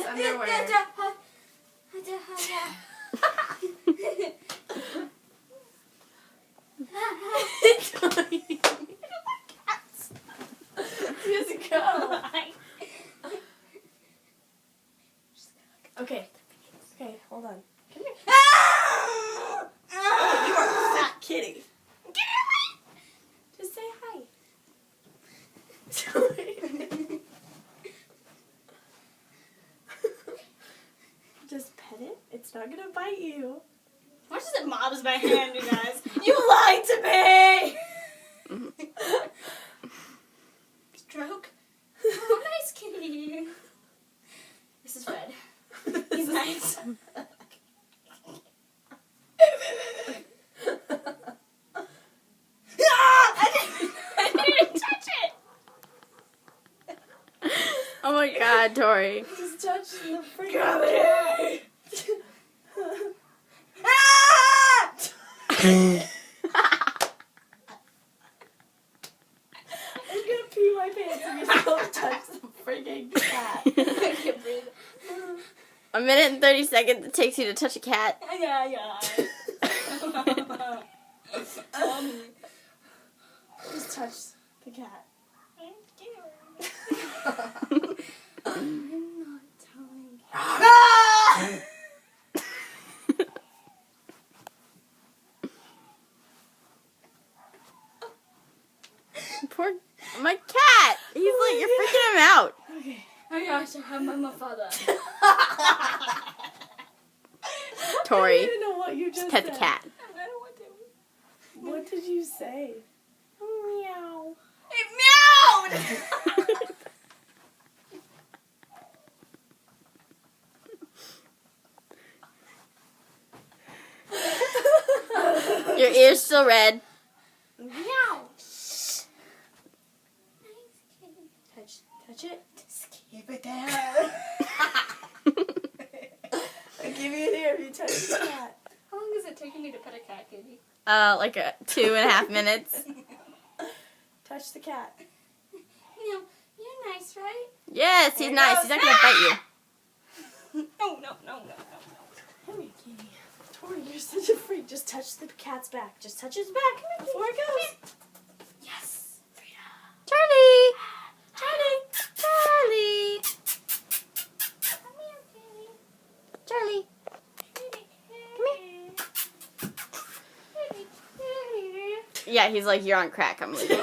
underwear. Just go. Okay. Okay, hold on. Come here. You are a fat kitty. Get away! Just say hi. Just pet it. It's not gonna bite you. Why does it mobs my hand, you guys? You lied to me! Stroke. Oh, nice kitty. This is Fred. He's nice. I didn't touch it. Oh my God, Tori. Just touch the freaking cat. I'm gonna pee my pants if you don't touch the freaking cat. I can't breathe. 1 minute and 30 seconds it takes you to touch a cat. Yeah. Just touch the cat. I'm scared. I'm not telling. Poor my cat. He's like, you're freaking him out. Okay. I gosh, I have my father. I Tori, didn't know what you just pet said. the cat. I don't want to. What did you say? Meow. It meowed! Your ear's still red. Meow. Touch it. Just keep it there. I'll give you an ear if you touch the cat. How long is it taking me to pet a cat, Katie? Like 2.5 minutes. Touch the cat. No, you're nice, right? Yes, he's nice. He's not gonna bite you. No. Come here, kitty. Tori, you're such a freak. Just touch the cat's back. Just touch his back before it goes. Yes. Charlie. Come here, Katie. Charlie. Yeah, he's like, you're on crack. I'm leaving.